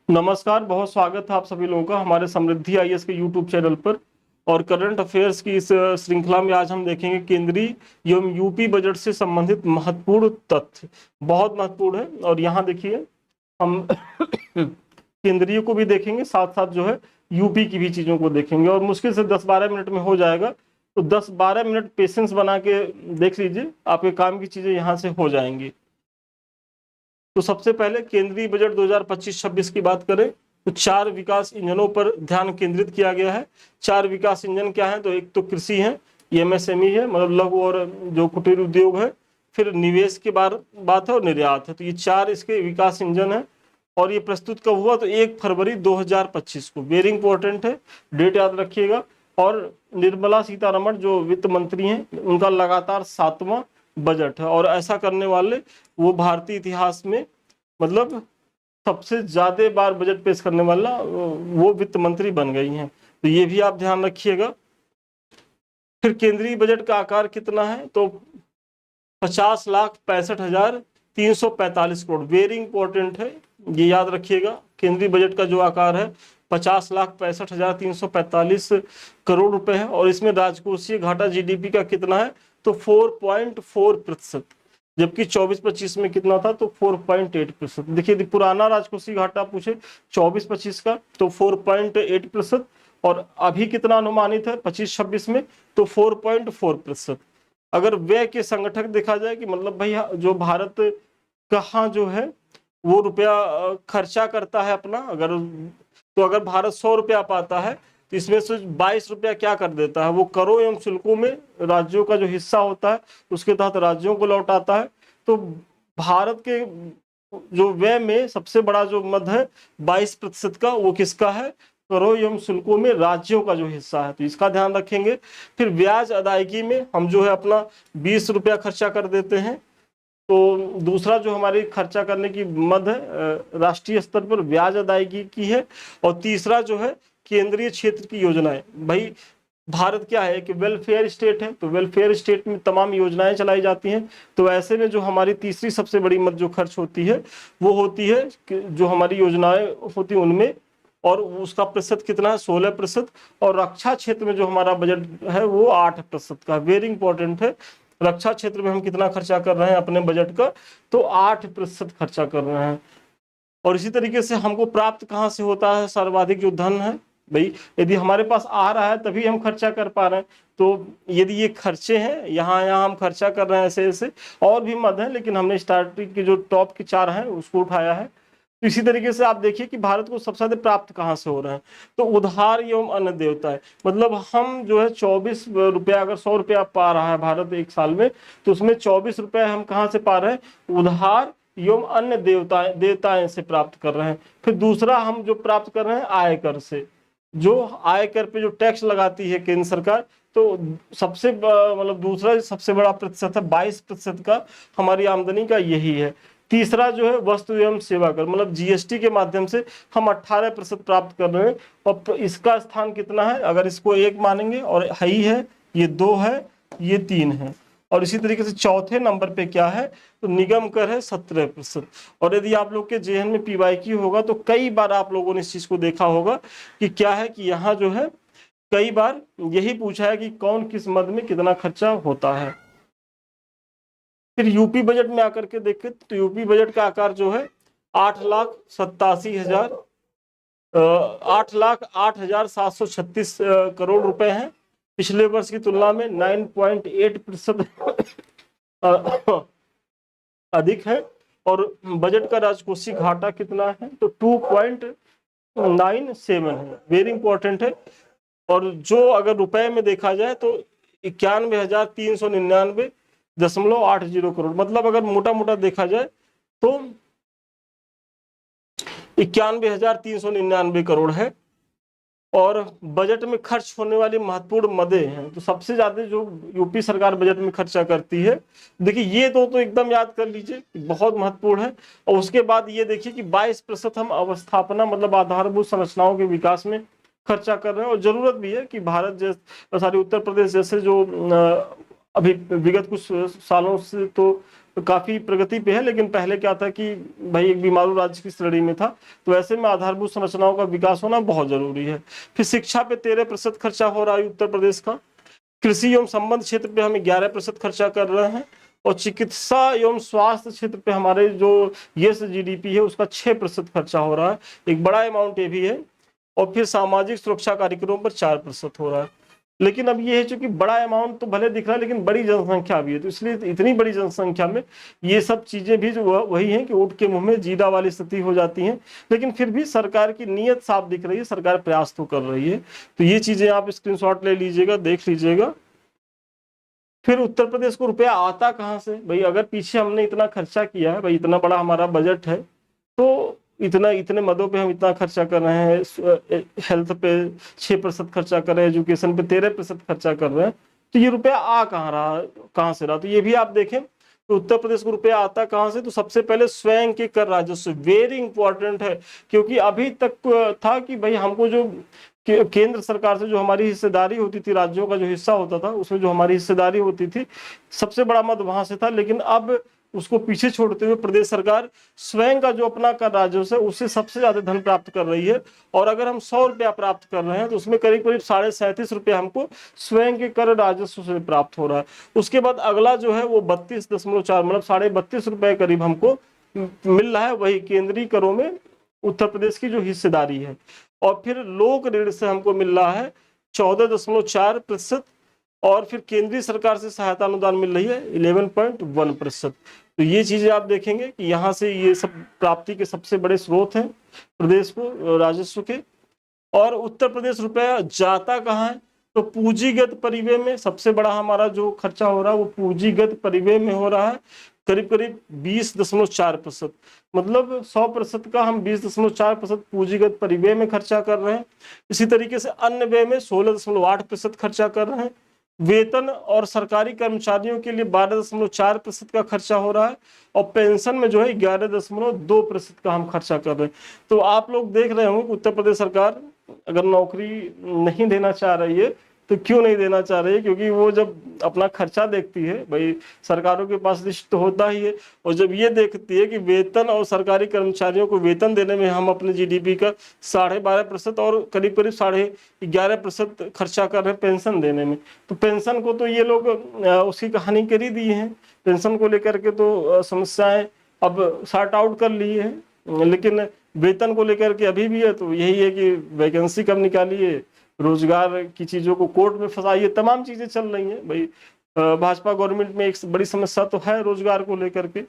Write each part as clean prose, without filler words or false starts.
नमस्कार, बहुत स्वागत है आप सभी लोगों का हमारे समृद्धि आईएएस के यूट्यूब चैनल पर। और करंट अफेयर्स की इस श्रृंखला में आज हम देखेंगे केंद्रीय एवं यूपी बजट से संबंधित महत्वपूर्ण तथ्य। बहुत महत्वपूर्ण है। और यहाँ देखिए हम केंद्रीय को भी देखेंगे, साथ साथ जो है यूपी की भी चीजों को देखेंगे और मुश्किल से 10-12 मिनट में हो जाएगा। तो 10-12 मिनट पेशेंस बना के देख लीजिए, आपके काम की चीजें यहाँ से हो जाएंगी। तो सबसे पहले केंद्रीय बजट 2025-26 की बात करें तो 4 विकास इंजनों पर ध्यान केंद्रित किया गया है। 4 विकास इंजन क्या है? तो एक तो कृषि है, एमएसएमई है, मतलब लघु और जो कुटीर उद्योग है। फिर निवेश की बात है और निर्यात है। तो ये 4 इसके विकास इंजन है। और ये प्रस्तुत कब हुआ? तो 1 फरवरी 2025 को। वेरी इंपॉर्टेंट है, डेट याद रखिएगा। और निर्मला सीतारमण जो वित्त मंत्री हैं, उनका लगातार 7वां बजट है। और ऐसा करने वाले वो भारतीय इतिहास में मतलब सबसे ज्यादा बार बजट पेश करने वाला वो वित्त मंत्री बन गई हैं। तो ये भी आप ध्यान रखिएगा। फिर केंद्रीय बजट का आकार कितना है? तो 50,65,345 करोड़। वेरी इंपॉर्टेंट है, ये याद रखिएगा। केंद्रीय बजट का जो आकार है 50,65,345 करोड़ रुपए है। और इसमें राजकोषीय घाटा जीडीपी का कितना है? तो 4.4%। जबकि 24-25 में कितना था? तो 4.8%। देखिए पुराना राजकोषीय घाटा पूछे 24-25 का तो 4.8%। और अभी कितना अनुमानित है 25-26 में? तो 4.4%। अगर व्यय के संगठक देखा जाए कि मतलब भाई जो भारत कहाँ जो है वो रुपया खर्चा करता है अपना, अगर भारत 100 रुपया पाता है तो इसमें से 22 रुपया क्या कर देता है? वो करों एवं शुल्कों में राज्यों का जो हिस्सा होता है उसके तहत राज्यों को लौटाता है। तो भारत के जो व्यय में सबसे बड़ा जो मद है 22% का, वो किसका है? करों एवं शुल्कों में राज्यों का जो हिस्सा है। तो इसका ध्यान रखेंगे। फिर ब्याज अदायगी में हम जो है अपना 20 रुपया खर्चा कर देते हैं। तो दूसरा जो हमारी खर्चा करने की मद है राष्ट्रीय स्तर पर ब्याज अदायगी की है। और तीसरा जो है केंद्रीय क्षेत्र की योजनाएं। भाई भारत क्या है कि वेलफेयर स्टेट है, तो वेलफेयर स्टेट में तमाम योजनाएं चलाई जाती हैं। तो ऐसे में जो हमारी तीसरी सबसे बड़ी मद जो खर्च होती है वो होती है कि जो हमारी योजनाएं होती है उनमें। और उसका प्रतिशत कितना है? 16%। और रक्षा क्षेत्र में जो हमारा बजट है वो 8% का। वेरी इंपॉर्टेंट है। रक्षा क्षेत्र में हम कितना खर्चा कर रहे हैं अपने बजट का? तो 8% खर्चा कर रहे हैं। और इसी तरीके से हमको प्राप्त कहाँ से होता है सर्वाधिक जो धन है? भाई यदि हमारे पास आ रहा है तभी हम खर्चा कर पा रहे हैं। तो यदि ये खर्चे हैं यहाँ यहाँ हम खर्चा कर रहे हैं ऐसे ऐसे, और भी मद है लेकिन हमने स्टार्टिंग के जो टॉप के 4 हैं उसको उठाया है। तो इसी तरीके से आप देखिए कि भारत को सबसे ज्यादा प्राप्त कहाँ से हो रहा है? तो उधार एवं अन्य देवताएं। मतलब हम जो है 24 रुपया, अगर 100 रुपया पा रहा है भारत एक साल में, तो उसमें 24 रुपया हम कहाँ से पा रहे हैं? उधार एवं अन्य देवताएं से प्राप्त कर रहे हैं। फिर दूसरा हम जो प्राप्त कर रहे हैं आयकर से। जो आयकर पे जो टैक्स लगाती है केंद्र सरकार, तो सबसे मतलब दूसरा सबसे बड़ा प्रतिशत है 22% का हमारी आमदनी का यही है। तीसरा जो है वस्तु एवं सेवा कर, मतलब जीएसटी के माध्यम से हम 18% प्राप्त कर रहे हैं। और इसका स्थान कितना है? अगर इसको 1 मानेंगे और ही है, ये 2 है, ये 3 है। और इसी तरीके से चौथे नंबर पे क्या है? तो निगम कर है 17%। और यदि आप लोग के जेएन में पीवाईक्यू होगा तो कई बार आप लोगों ने इस चीज को देखा होगा कि क्या है कि यहाँ जो है कई बार यही पूछा है कि कौन किस मद में कितना खर्चा होता है। फिर यूपी बजट में आकर के देखें तो यूपी बजट का आकार जो है 8,87,000 8,08,736 करोड़ रुपए हैं। पिछले वर्ष की तुलना में 9.8% अधिक है। और बजट का राजकोषीय घाटा कितना है? तो 2.97 है। वेरी इंपॉर्टेंट है। और जो अगर रुपए में देखा जाए तो 91,399.80 करोड़। मतलब अगर मोटा मोटा देखा जाए तो 91,399 करोड़ है। और बजट में खर्च होने वाली महत्वपूर्ण मदें हैं। तो सबसे ज्यादा जो यूपी सरकार बजट में खर्चा करती है, देखिए ये तो एकदम याद कर लीजिए, बहुत महत्वपूर्ण है। और उसके बाद ये देखिए कि 22% हम अवस्थापना मतलब आधारभूत संरचनाओं के विकास में खर्चा कर रहे हैं। और जरूरत भी है कि भारत जैसे उत्तर प्रदेश जैसे जो अभी विगत कुछ सालों से तो काफी प्रगति पे है, लेकिन पहले क्या था कि भाई एक बीमारू राज्य की श्रेणी में था। तो ऐसे में आधारभूत संरचनाओं का विकास होना बहुत जरूरी है। फिर शिक्षा पे 13% खर्चा हो रहा है उत्तर प्रदेश का। कृषि एवं संबंध क्षेत्र पे हम 11% खर्चा कर रहे हैं, और चिकित्सा एवं स्वास्थ्य क्षेत्र पे हमारे जो यस जीडीपी है उसका 6% खर्चा हो रहा है, एक बड़ा अमाउंट ये भी है। और फिर सामाजिक सुरक्षा कार्यक्रमों पर 4% हो रहा है। लेकिन अब ये है चूंकि बड़ा अमाउंट तो भले दिख रहा है, लेकिन बड़ी जनसंख्या भी है, तो इसलिए इतनी बड़ी जनसंख्या में ये सब चीजें भी जो वही हैं कि ऊँट के मुंह में जीरा वाली स्थिति हो जाती है। लेकिन फिर भी सरकार की नीयत साफ दिख रही है, सरकार प्रयास तो कर रही है। तो ये चीजें आप स्क्रीनशॉट ले लीजिएगा, देख लीजिएगा। फिर उत्तर प्रदेश को रुपया आता कहाँ से भाई? अगर पीछे हमने इतना खर्चा किया है भाई, इतना बड़ा हमारा बजट है, तो इतने मदों पे हम इतना खर्चा कर रहे हैं, हेल्थ पे 6% खर्चा कर रहे हैं, एजुकेशन पे 13% खर्चा कर रहे हैं, तो ये रुपया आ कहाँ रहा, कहाँ से रहा? तो ये भी आप देखें तो उत्तर प्रदेश को रुपया आता कहाँ से? तो सबसे पहले स्वयं के कर राजस्व, वेरी इंपॉर्टेंट है। क्योंकि अभी तक था कि भाई हमको जो केंद्र सरकार से जो हमारी हिस्सेदारी होती थी, राज्यों का जो हिस्सा होता था उसमें जो हमारी हिस्सेदारी होती थी, सबसे बड़ा मद वहां से था। लेकिन अब उसको पीछे छोड़ते हुए प्रदेश सरकार स्वयं का जो अपना कर राजस्व है उससे सबसे ज्यादा धन प्राप्त कर रही है। और अगर हम 100 रुपया प्राप्त कर रहे हैं तो उसमें करीब करीब 37.5 रुपया हमको स्वयं के कर राजस्व से प्राप्त हो रहा है। उसके बाद अगला जो है वो 32.4 मतलब 32.5 रुपए करीब हमको मिल रहा है, वही केंद्रीय करों में उत्तर प्रदेश की जो हिस्सेदारी है। और फिर लोक ऋण से हमको मिल रहा है 14.4%, और फिर केंद्रीय सरकार से सहायता अनुदान मिल रही है 11.1%। तो ये चीजें आप देखेंगे कि यहाँ से ये सब प्राप्ति के सबसे बड़े स्रोत हैं प्रदेश को राजस्व के। और उत्तर प्रदेश रुपया जाता कहाँ है? तो पूंजीगत परिव्यय में सबसे बड़ा हमारा जो खर्चा हो रहा है वो पूंजीगत परिव्यय में हो रहा है, करीब करीब 20.4%। मतलब 100% का हम 20.4% पूंजीगत परिव्यय में खर्चा कर रहे हैं। इसी तरीके से अन्य व्यय में 16.8% खर्चा कर रहे हैं। वेतन और सरकारी कर्मचारियों के लिए 12.4% का खर्चा हो रहा है, और पेंशन में जो है 11.2% का हम खर्चा कर रहे हैं। तो आप लोग देख रहे होंगे कि उत्तर प्रदेश सरकार अगर नौकरी नहीं देना चाह रही है तो क्यों नहीं देना चाह रही है? क्योंकि वो जब अपना खर्चा देखती है, भाई सरकारों के पास लिस्ट तो होता ही है, और जब ये देखती है कि वेतन और सरकारी कर्मचारियों को वेतन देने में हम अपने जीडीपी का 12.5% और करीब करीब 11.5% खर्चा कर रहे हैं पेंशन देने में, तो पेंशन को तो ये लोग उसकी कहानी कर ही दी है। पेंशन को लेकर के तो समस्याएं अब सॉर्ट आउट कर ली है, लेकिन वेतन को लेकर के अभी भी है। तो यही है कि वैकेंसी कब निकालिए, रोजगार की चीजों को कोर्ट में फंसाइए, तमाम चीजें चल रही हैं भाई। भाजपा गवर्नमेंट में एक बड़ी समस्या तो है रोजगार को लेकर के।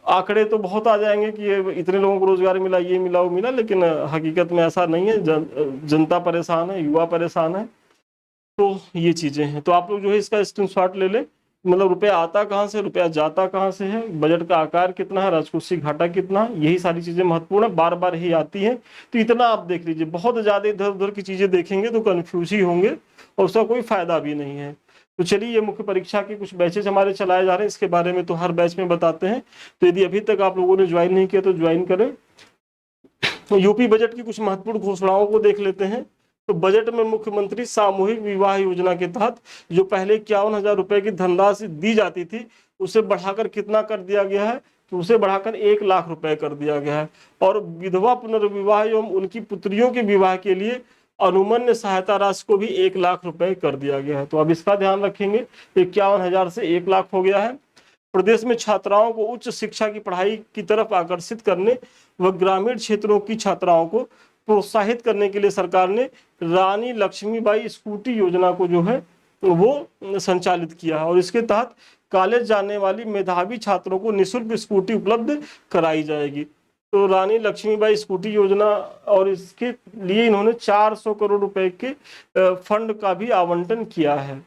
आंकड़े तो बहुत आ जाएंगे कि ये इतने लोगों को रोजगार मिला, ये मिला, वो मिला, लेकिन हकीकत में ऐसा नहीं है। जनता परेशान है, युवा परेशान है। तो ये चीजें हैं। तो आप लोग जो है इसका स्क्रीनशॉट ले लें, मतलब रुपया आता कहाँ से, रुपया जाता कहाँ से है, बजट का आकार कितना है, राजकोषीय घाटा कितना है, यही सारी चीजें महत्वपूर्ण है, बार बार ही आती हैं। तो इतना आप देख लीजिए, बहुत ज्यादा इधर उधर की चीजें देखेंगे तो कंफ्यूज ही होंगे और उसका कोई फायदा भी नहीं है। तो चलिए, ये मुख्य परीक्षा के कुछ बैचेज हमारे चलाए जा रहे हैं, इसके बारे में तो हर बैच में बताते हैं। तो यदि अभी तक आप लोगों ने ज्वाइन नहीं किया तो ज्वाइन करें। तो यूपी बजट की कुछ महत्वपूर्ण घोषणाओं को देख लेते हैं। तो बजट में मुख्यमंत्री सामूहिक विवाह योजना के तहत जो पहले 51,000 रुपए की धनराशि दी जाती थी, उसे बढ़ाकर कितना कर दिया गया है? तो उसे बढ़ाकर 1 लाख रुपए कर दिया गया है। और विधवा पुनर्विवाह एवं उनकी पुत्रियों के विवाह के लिए अनुमन्य सहायता राशि को भी 1 लाख रुपए कर दिया गया है। तो अब इसका ध्यान रखेंगे, 51,000 से 1 लाख हो गया है। प्रदेश में छात्राओं को उच्च शिक्षा की पढ़ाई की तरफ आकर्षित करने व ग्रामीण क्षेत्रों की छात्राओं को प्रोत्साहित करने के लिए सरकार ने रानी लक्ष्मीबाई स्कूटी योजना को जो है वो संचालित किया है, और इसके तहत कॉलेज जाने वाली मेधावी छात्रों को निःशुल्क स्कूटी उपलब्ध कराई जाएगी। तो रानी लक्ष्मीबाई स्कूटी योजना, और इसके लिए इन्होंने 400 करोड़ रुपए के फंड का भी आवंटन किया है।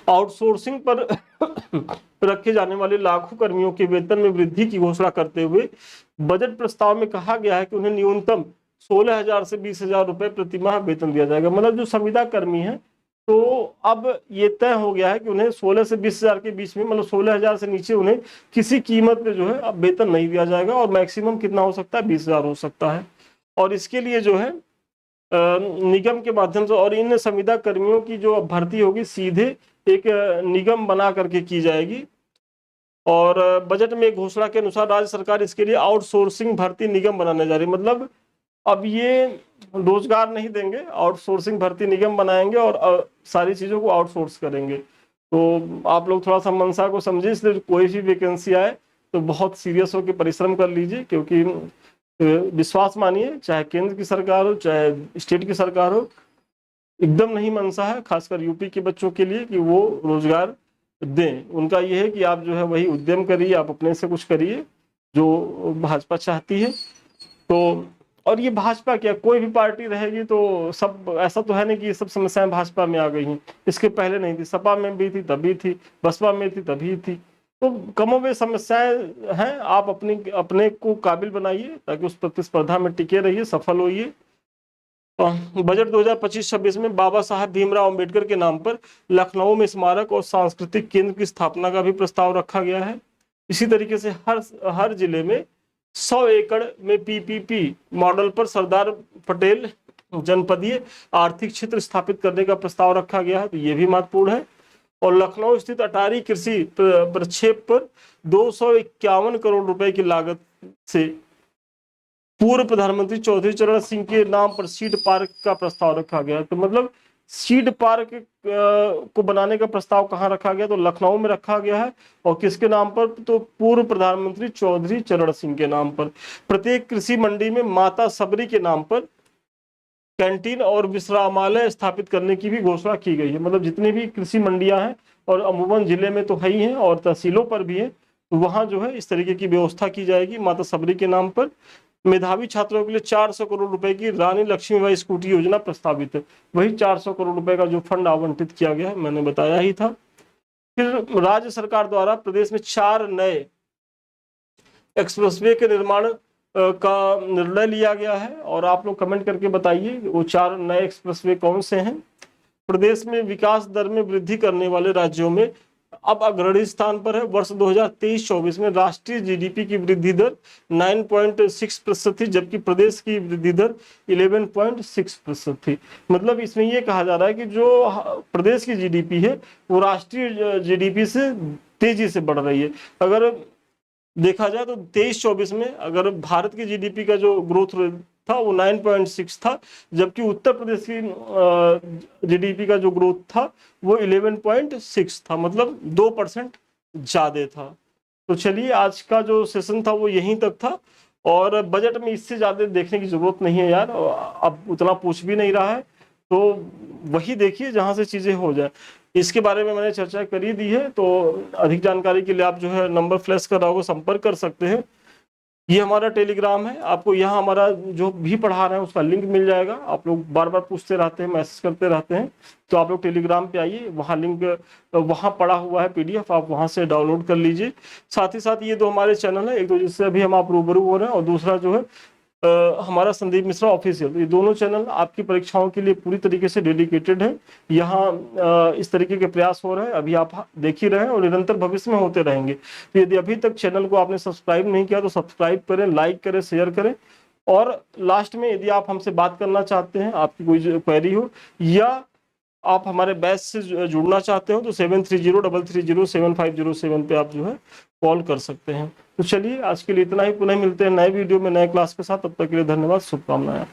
आउटसोर्सिंग पर रखे जाने वाले लाखों कर्मियों के वेतन में वृद्धि की घोषणा करते हुए बजट प्रस्ताव में कहा गया है कि उन्हें न्यूनतम 16,000 से 20,000 रुपए प्रतिमाह वेतन दिया जाएगा। मतलब जो संविदा कर्मी है, तो अब ये तय हो गया है कि उन्हें 16 से 20,000 के बीच में, मतलब 16,000 से नीचे उन्हें किसी कीमत पे जो है अब वेतन नहीं दिया जाएगा, और मैक्सिमम कितना हो सकता है? 20,000 हो सकता है। और इसके लिए जो है निगम के माध्यम से, और इन संविदा कर्मियों की जो भर्ती होगी सीधे एक निगम बना करके की जाएगी। और बजट में घोषणा के अनुसार राज्य सरकार इसके लिए आउटसोर्सिंग भर्ती निगम बनाने जा रही है। मतलब अब ये रोजगार नहीं देंगे, आउटसोर्सिंग भर्ती निगम बनाएंगे और सारी चीजों को आउटसोर्स करेंगे। तो आप लोग थोड़ा सा मंशा को समझिए, इसलिए कोई भी वैकेंसी आए तो बहुत सीरियस होकर परिश्रम कर लीजिए, क्योंकि विश्वास मानिए, चाहे केंद्र की सरकार हो चाहे स्टेट की सरकार हो, एकदम नहीं मंशा है खासकर यूपी के बच्चों के लिए कि वो रोजगार दें। उनका ये है कि आप जो है वही उद्यम करिए, आप अपने से कुछ करिए जो भाजपा चाहती है। तो और ये भाजपा क्या, कोई भी पार्टी रहेगी तो सब, ऐसा तो है नहीं कि ये सब समस्याएं भाजपा में आ गई हैं, इसके पहले नहीं थी, सपा में भी थी तभी थी, बसपा में थी तभी थी। तो कमोबेश समस्याएं हैं, आप अपने को काबिल बनाइए ताकि उस प्रतिस्पर्धा में टिके रहिए, सफल होइए। बजट 2025-26 में बाबा साहब भीमराव अंबेडकर के नाम पर लखनऊ में स्मारक और सांस्कृतिक केंद्र की स्थापना का भी प्रस्ताव रखा गया है। इसी तरीके से हर जिले में 100 एकड़ में पीपीपी मॉडल पर सरदार पटेल जनपदीय आर्थिक क्षेत्र स्थापित करने का प्रस्ताव रखा गया है, तो ये भी महत्वपूर्ण है। और लखनऊ स्थित अटारी कृषि प्रक्षेप पर 251 करोड़ रुपए की लागत से पूर्व प्रधानमंत्री चौधरी चरण सिंह के नाम पर सीड पार्क का प्रस्ताव रखा गया। तो मतलब सीड पार्क को बनाने का प्रस्ताव कहाँ रखा गया, तो लखनऊ में रखा गया है। और किसके नाम पर, तो पूर्व प्रधानमंत्री चौधरी चरण सिंह के नाम पर। प्रत्येक कृषि मंडी में माता सबरी के नाम पर कैंटीन और विश्रामालय स्थापित करने की भी घोषणा की गई है। मतलब जितनी भी कृषि मंडियां हैं, और अमूमन जिले में तो है ही हैं और तहसीलों पर भी है, तो वहां जो है इस तरीके की व्यवस्था की जाएगी माता सबरी के नाम पर। मेधावी छात्रों के लिए 400 करोड़ रुपए की रानी लक्ष्मीबाई स्कूटी योजना प्रस्तावित है। वही 400 करोड़ रुपए का जो फंड आवंटित किया गया है, मैंने बताया ही था। फिर राज्य सरकार द्वारा प्रदेश में 4 नए एक्सप्रेसवे के निर्माण का निर्णय लिया गया है। और आप लोग कमेंट करके बताइए वो 4 नए एक्सप्रेसवे कौन से हैं। प्रदेश में विकास दर में वृद्धि करने वाले राज्यों में अब अग्रणी स्थान पर है। वर्ष 2023-24 में राष्ट्रीय जीडीपी की वृद्धि दर 9.6% थी, जबकि प्रदेश की वृद्धि दर 11.6% थी। मतलब इसमें यह कहा जा रहा है कि जो प्रदेश की जीडीपी है वो राष्ट्रीय जीडीपी से तेजी से बढ़ रही है। अगर देखा जाए तो 23-24 में अगर भारत की जीडीपी का जो ग्रोथ था वो 9.6 था, जबकि उत्तर प्रदेश की जीडीपी का जो ग्रोथ था वो 11.6 था, मतलब 2% ज्यादा था। तो चलिए, आज का जो सेशन था वो यहीं तक था, और बजट में इससे ज्यादा देखने की जरूरत नहीं है यार, अब उतना पूछ भी नहीं रहा है, तो वही देखिए जहां से चीजें हो जाए। इसके बारे में मैंने चर्चा कर ही दी है, तो अधिक जानकारी के लिए आप जो है नंबर फ्लैश कर रहा होगा, संपर्क कर सकते हैं। ये हमारा टेलीग्राम है, आपको यहाँ हमारा जो भी पढ़ा रहे हैं उसका लिंक मिल जाएगा। आप लोग बार बार पूछते रहते हैं, मैसेज करते रहते हैं, तो आप लोग टेलीग्राम पे आइए, वहाँ लिंक, वहाँ पड़ा हुआ है पीडीएफ, आप वहाँ से डाउनलोड कर लीजिए। साथ ही साथ ये 2 हमारे चैनल है, एक तो जिससे अभी हम आप रूबरू हो रहे हैं, और दूसरा जो है हमारा संदीप मिश्रा ऑफिशियल। ये दोनों चैनल आपकी परीक्षाओं के लिए पूरी तरीके से डेडिकेटेड है। यहाँ इस तरीके के प्रयास हो रहे हैं, अभी आप देख ही रहे हैं, और निरंतर भविष्य में होते रहेंगे। तो यदि अभी तक चैनल को आपने सब्सक्राइब नहीं किया तो सब्सक्राइब करें, लाइक करें, शेयर करें। और लास्ट में यदि आप हमसे बात करना चाहते हैं, आपकी कोई क्वेरी हो, या आप हमारे बैच से जुड़ना चाहते हो, तो 7303307507 पे आप जो है कॉल कर सकते हैं। तो चलिए, आज के लिए इतना ही। पुनः मिलते हैं नए वीडियो में नए क्लास के साथ। तब तक के लिए धन्यवाद, शुभकामनाएं।